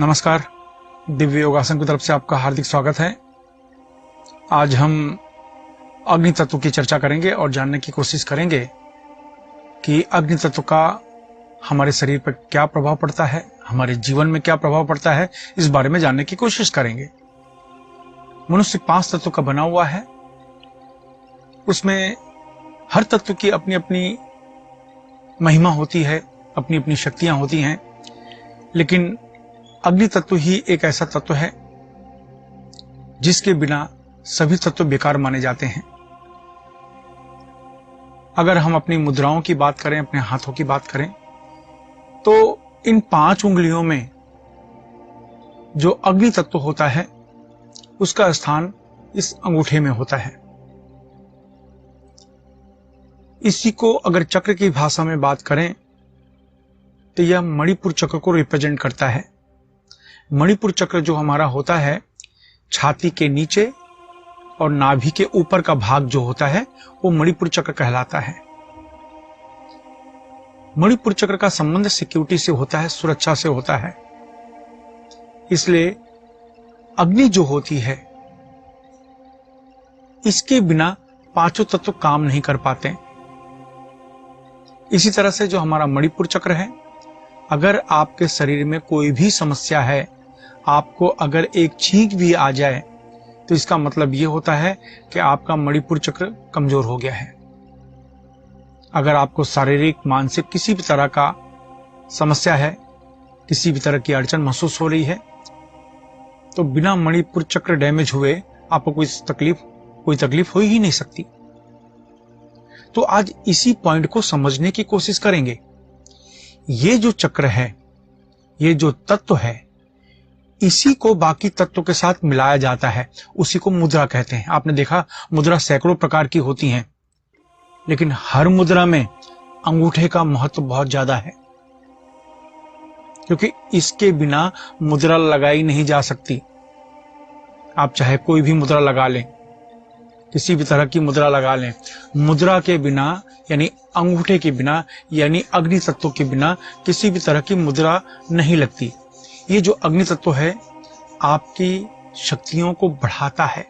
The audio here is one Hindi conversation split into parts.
नमस्कार। दिव्य योगासन की तरफ से आपका हार्दिक स्वागत है। आज हम अग्नि तत्व की चर्चा करेंगे और जानने की कोशिश करेंगे कि अग्नि तत्व का हमारे शरीर पर क्या प्रभाव पड़ता है, हमारे जीवन में क्या प्रभाव पड़ता है, इस बारे में जानने की कोशिश करेंगे। मनुष्य 5 तत्वों का बना हुआ है। उसमें हर तत्व की अपनी अपनी महिमा होती है, अपनी अपनी शक्तियां होती हैं, लेकिन अग्नि तत्व ही एक ऐसा तत्व है जिसके बिना सभी तत्व बेकार माने जाते हैं। अगर हम अपनी मुद्राओं की बात करें, अपने हाथों की बात करें, तो इन 5 उंगलियों में जो अग्नि तत्व होता है उसका स्थान इस अंगूठे में होता है। इसी को अगर चक्र की भाषा में बात करें तो यह मणिपुर चक्र को रिप्रेजेंट करता है। मणिपुर चक्र जो हमारा होता है, छाती के नीचे और नाभि के ऊपर का भाग जो होता है वो मणिपुर चक्र कहलाता है। मणिपुर चक्र का संबंध सिक्योरिटी से होता है, सुरक्षा से होता है। इसलिए अग्नि जो होती है, इसके बिना 5 तत्व काम नहीं कर पाते। इसी तरह से जो हमारा मणिपुर चक्र है, अगर आपके शरीर में कोई भी समस्या है, आपको अगर एक छींक भी आ जाए तो इसका मतलब यह होता है कि आपका मणिपुर चक्र कमजोर हो गया है। अगर आपको शारीरिक, मानसिक किसी भी तरह का समस्या है, किसी भी तरह की अड़चन महसूस हो रही है, तो बिना मणिपुर चक्र डैमेज हुए आपको कोई तकलीफ हो ही नहीं सकती। तो आज इसी पॉइंट को समझने की कोशिश करेंगे। ये जो चक्र है, ये जो तत्व है, इसी को बाकी तत्वों के साथ मिलाया जाता है, उसी को मुद्रा कहते हैं। आपने देखा मुद्रा सैकड़ों प्रकार की होती हैं, लेकिन हर मुद्रा में अंगूठे का महत्व बहुत ज्यादा है, क्योंकि इसके बिना मुद्रा लगाई नहीं जा सकती। आप चाहे कोई भी मुद्रा लगा लें, किसी भी तरह की मुद्रा लगा लें, मुद्रा के बिना यानी अंगूठे के बिना यानी अग्नि तत्व के बिना किसी भी तरह की मुद्रा नहीं लगती। ये जो अग्नि तत्व है आपकी शक्तियों को बढ़ाता है,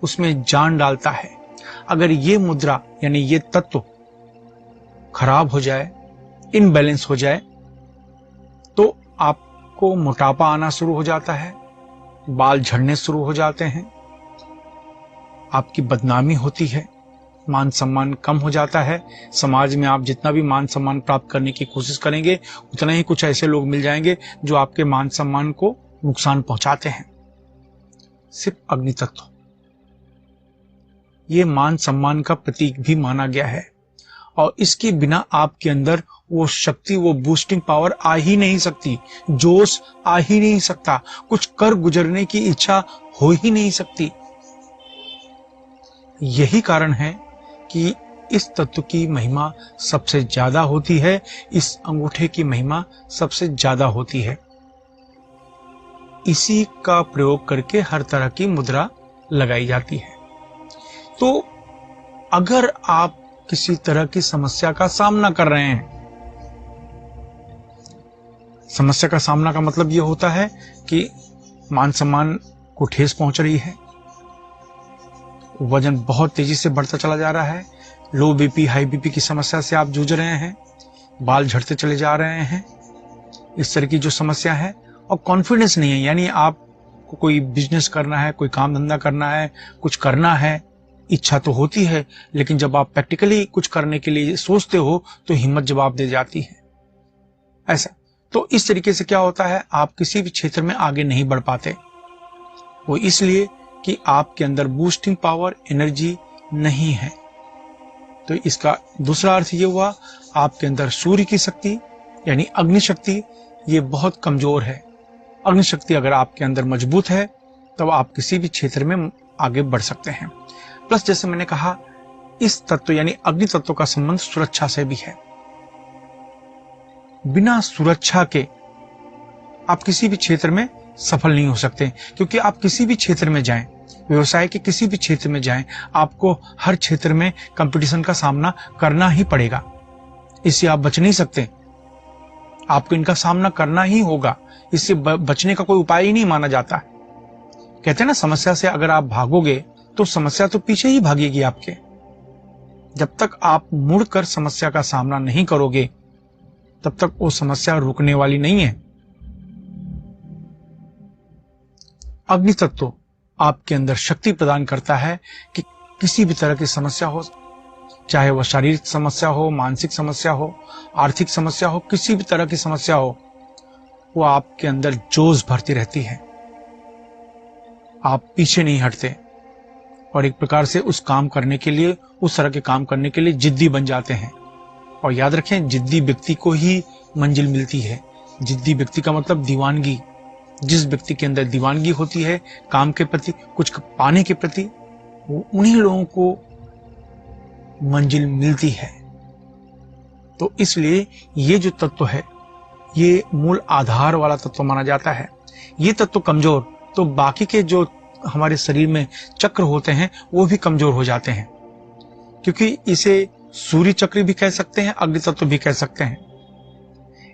उसमें जान डालता है। अगर ये मुद्रा यानी ये तत्व खराब हो जाए, इनबैलेंस हो जाए, तो आपको मोटापा आना शुरू हो जाता है, बाल झड़ने शुरू हो जाते हैं, आपकी बदनामी होती है, मान सम्मान कम हो जाता है। समाज में आप जितना भी मान सम्मान प्राप्त करने की कोशिश करेंगे, उतना ही कुछ ऐसे लोग मिल जाएंगे जो आपके मान सम्मान को नुकसान पहुंचाते हैं। सिर्फ अग्नि तत्व ये मान सम्मान का प्रतीक भी माना गया है, और इसके बिना आपके अंदर वो शक्ति, वो बूस्टिंग पावर आ ही नहीं सकती, जोश आ ही नहीं सकता, कुछ कर गुजरने की इच्छा हो ही नहीं सकती। यही कारण है कि इस तत्व की महिमा सबसे ज्यादा होती है, इस अंगूठे की महिमा सबसे ज्यादा होती है। इसी का प्रयोग करके हर तरह की मुद्रा लगाई जाती है। तो अगर आप किसी तरह की समस्या का सामना कर रहे हैं, समस्या का सामना का मतलब यह होता है कि मान सम्मान को ठेस पहुंच रही है, वजन बहुत तेजी से बढ़ता चला जा रहा है, लो बीपी, हाई बीपी की समस्या से आप जूझ रहे हैं, बाल झड़ते चले जा रहे हैं, इस तरह की जो समस्या है, और कॉन्फिडेंस नहीं है, यानी आपको कोई बिजनेस करना है, कोई काम धंधा करना है, कुछ करना है, इच्छा तो होती है, लेकिन जब आप प्रैक्टिकली कुछ करने के लिए सोचते हो तो हिम्मत जवाब दे जाती है। ऐसा तो इस तरीके से क्या होता है, आप किसी भी क्षेत्र में आगे नहीं बढ़ पाते। वो इसलिए कि आपके अंदर बूस्टिंग पावर, एनर्जी नहीं है। तो इसका दूसरा अर्थ ये हुआ, आपके अंदर सूर्य की शक्ति यानी अग्नि शक्ति ये बहुत कमजोर है। अग्नि शक्ति अगर आपके अंदर मजबूत है तब आप किसी भी क्षेत्र में आगे बढ़ सकते हैं। प्लस जैसे मैंने कहा, इस तत्व यानी अग्नि तत्व का संबंध सुरक्षा से भी है। बिना सुरक्षा के आप किसी भी क्षेत्र में सफल नहीं हो सकते, क्योंकि आप किसी भी क्षेत्र में जाएं, व्यवसाय के किसी भी क्षेत्र में जाएं, आपको हर क्षेत्र में कंपटीशन का सामना करना ही पड़ेगा। इससे आप बच नहीं सकते। आपको इनका सामना करना ही होगा, इससे बचने का कोई उपाय ही नहीं माना जाता। कहते हैं ना, समस्या से अगर आप भागोगे तो समस्या तो पीछे ही भागेगी आपके। जब तक आप मुड़कर समस्या का सामना नहीं करोगे तब तक वो समस्या रुकने वाली नहीं है। अग्नि तत्व आपके अंदर शक्ति प्रदान करता है कि किसी भी तरह की समस्या हो, चाहे वह शारीरिक समस्या हो, मानसिक समस्या हो, आर्थिक समस्या हो, किसी भी तरह की समस्या हो, वो आपके अंदर जोश भरती रहती है। आप पीछे नहीं हटते और एक प्रकार से उस काम करने के लिए, उस तरह के काम करने के लिए जिद्दी बन जाते हैं। और याद रखें, जिद्दी व्यक्ति को ही मंजिल मिलती है। जिद्दी व्यक्ति का मतलब दीवानगी। जिस व्यक्ति के अंदर दीवानगी होती है काम के प्रति, कुछ पाने के प्रति, वो उन्हीं लोगों को मंजिल मिलती है। तो इसलिए ये जो तत्व है, ये मूल आधार वाला तत्व माना जाता है। ये तत्व कमजोर तो बाकी के जो हमारे शरीर में चक्र होते हैं वो भी कमजोर हो जाते हैं, क्योंकि इसे सूर्य चक्र भी कह सकते हैं, अग्नि तत्व भी कह सकते हैं।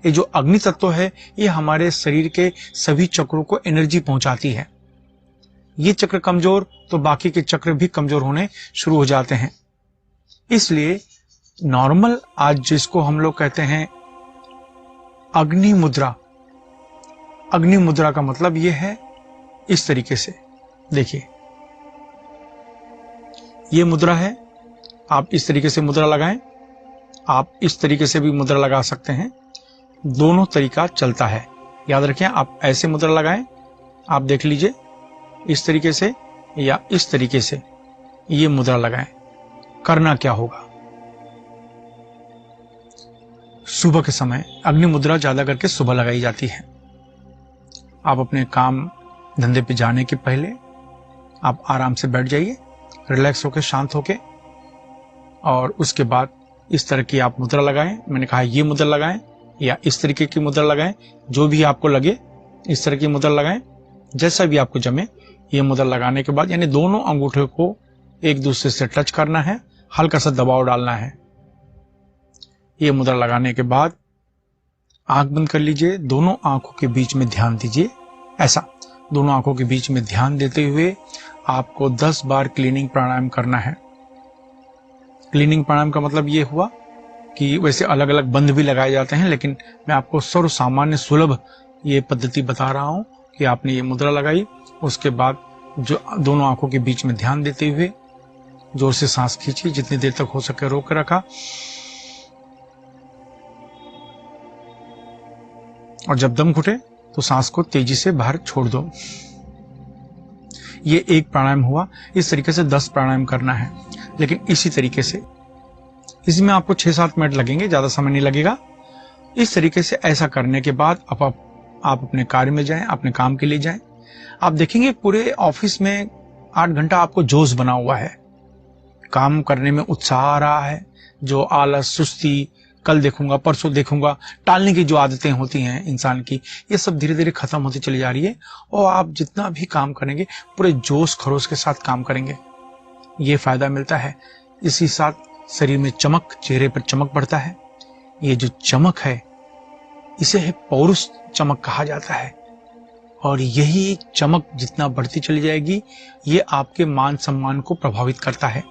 ये जो अग्नि तत्व है ये हमारे शरीर के सभी चक्रों को एनर्जी पहुंचाती है। ये चक्र कमजोर तो बाकी के चक्र भी कमजोर होने शुरू हो जाते हैं। इसलिए नॉर्मल, आज जिसको हम लोग कहते हैं अग्नि मुद्रा, अग्नि मुद्रा का मतलब ये है इस तरीके से। देखिए, ये मुद्रा है, आप इस तरीके से मुद्रा लगाएं, आप इस तरीके से भी मुद्रा लगा सकते हैं। दोनों तरीका चलता है। याद रखें, आप ऐसे मुद्रा लगाएं, आप देख लीजिए, इस तरीके से या इस तरीके से ये मुद्रा लगाएं। करना क्या होगा, सुबह के समय अग्नि मुद्रा ज्यादा करके सुबह लगाई जाती है। आप अपने काम धंधे पे जाने के पहले आप आराम से बैठ जाइए, रिलैक्स होके, शांत होके, और उसके बाद इस तरह की आप मुद्रा लगाएं। मैंने कहा ये मुद्रा लगाएं या इस तरीके की मुद्रा लगाएं, जो भी आपको लगे इस तरह की मुद्रा लगाएं, जैसा भी आपको जमे। ये मुद्रा लगाने के बाद यानी दोनों अंगूठे को एक दूसरे से टच करना है, हल्का सा दबाव डालना है। ये मुद्रा लगाने के बाद आंख बंद कर लीजिए, दोनों आंखों के बीच में ध्यान दीजिए। ऐसा दोनों आंखों के बीच में ध्यान देते हुए आपको 10 बार क्लीनिंग प्राणायाम करना है। क्लीनिंग प्राणायाम का मतलब ये हुआ कि वैसे अलग अलग बंध भी लगाए जाते हैं, लेकिन मैं आपको सर्व सामान्य सुलभ ये पद्धति बता रहा हूं कि आपने ये मुद्रा लगाई, उसके बाद जो दोनों आंखों के बीच में ध्यान देते हुए जोर से सांस खींची, जितनी देर तक हो सके रोक के रखा, और जब दम घुटे तो सांस को तेजी से बाहर छोड़ दो। ये एक प्राणायाम हुआ। इस तरीके से 10 प्राणायाम करना है, लेकिन इसी तरीके से इसमें आपको 6-7 मिनट लगेंगे, ज्यादा समय नहीं लगेगा। इस तरीके से ऐसा करने के बाद आप अपने कार्य में जाएं, अपने काम के लिए जाएं। आप देखेंगे पूरे ऑफिस में 8 घंटा आपको जोश बना हुआ है, काम करने में उत्साह आ रहा है। जो आलस, सुस्ती, कल देखूंगा, परसों देखूंगा, टालने की जो आदतें होती हैं इंसान की, ये सब धीरे धीरे खत्म होती चली जा रही है। और आप जितना भी काम करेंगे पूरे जोश खरोश के साथ काम करेंगे, ये फायदा मिलता है। इसी साथ शरीर में चमक, चेहरे पर चमक बढ़ता है। ये जो चमक है इसे है पौरुष चमक कहा जाता है। और यही चमक जितना बढ़ती चली जाएगी, ये आपके मान सम्मान को प्रभावित करता है।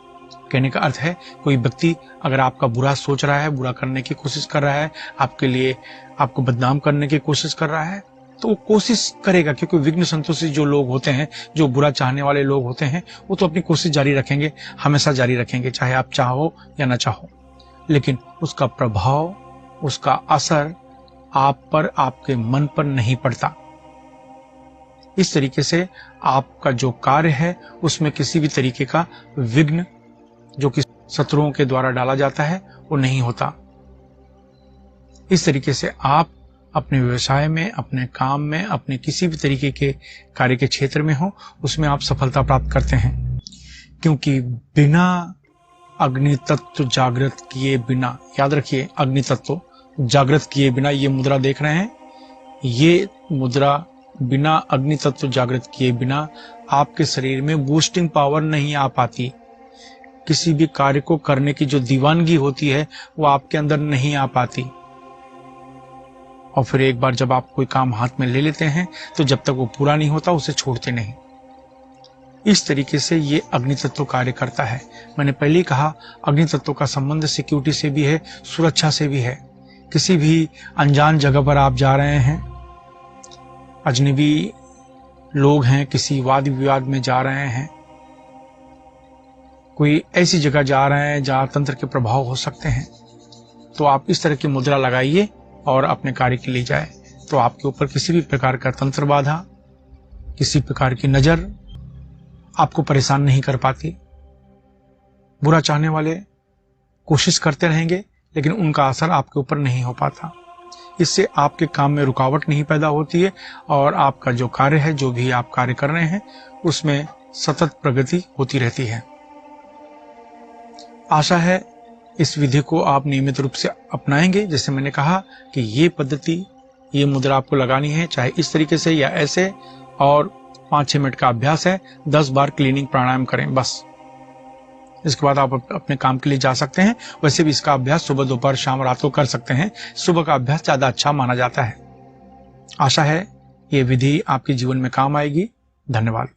कहने का अर्थ है, कोई व्यक्ति अगर आपका बुरा सोच रहा है, बुरा करने की कोशिश कर रहा है, आपके लिए आपको बदनाम करने की कोशिश कर रहा है, तो वो कोशिश करेगा, क्योंकि विघ्न संतोषी जो लोग होते हैं, जो बुरा चाहने वाले लोग होते हैं, वो तो अपनी कोशिश जारी रखेंगे, हमेशा जारी रखेंगे, चाहे आप चाहो या ना चाहो। लेकिन उसका प्रभाव, उसका असर आप पर, आपके मन पर नहीं पड़ता। इस तरीके से आपका जो कार्य है उसमें किसी भी तरीके का विघ्न जो कि शत्रुओं के द्वारा डाला जाता है वो नहीं होता। इस तरीके से आप अपने व्यवसाय में, अपने काम में, अपने किसी भी तरीके के कार्य के क्षेत्र में हो, उसमें आप सफलता प्राप्त करते हैं। क्योंकि बिना अग्नि तत्व जागृत किए बिना, याद रखिए, अग्नि तत्व जागृत किए बिना, ये मुद्रा देख रहे हैं, ये मुद्रा बिना अग्नि तत्व जागृत किए बिना आपके शरीर में बूस्टिंग पावर नहीं आ पाती। किसी भी कार्य को करने की जो दीवानगी होती है वो आपके अंदर नहीं आ पाती। और फिर एक बार जब आप कोई काम हाथ में ले लेते हैं तो जब तक वो पूरा नहीं होता उसे छोड़ते नहीं। इस तरीके से ये अग्नि तत्व कार्य करता है। मैंने पहले ही कहा, अग्नि तत्व का संबंध सिक्योरिटी से भी है, सुरक्षा से भी है। किसी भी अनजान जगह पर आप जा रहे हैं, अजनबी लोग हैं, किसी वाद विवाद में जा रहे हैं, कोई ऐसी जगह जा रहे हैं जहां तंत्र के प्रभाव हो सकते हैं, तो आप इस तरह की मुद्रा लगाइए और अपने कार्य के लिए जाए, तो आपके ऊपर किसी भी प्रकार का तंत्र बाधा, किसी प्रकार की नजर आपको परेशान नहीं कर पाती। बुरा चाहने वाले कोशिश करते रहेंगे लेकिन उनका असर आपके ऊपर नहीं हो पाता। इससे आपके काम में रुकावट नहीं पैदा होती है और आपका जो कार्य है, जो भी आप कार्य कर रहे हैं, उसमें सतत प्रगति होती रहती है। आशा है इस विधि को आप नियमित रूप से अपनाएंगे। जैसे मैंने कहा कि ये पद्धति, ये मुद्रा आपको लगानी है, चाहे इस तरीके से या ऐसे, और 5-6 मिनट का अभ्यास है। 10 बार क्लीनिंग प्राणायाम करें बस। इसके बाद आप अपने काम के लिए जा सकते हैं। वैसे भी इसका अभ्यास सुबह, दोपहर, शाम, रात को कर सकते हैं। सुबह का अभ्यास ज्यादा अच्छा माना जाता है। आशा है ये विधि आपके जीवन में काम आएगी। धन्यवाद।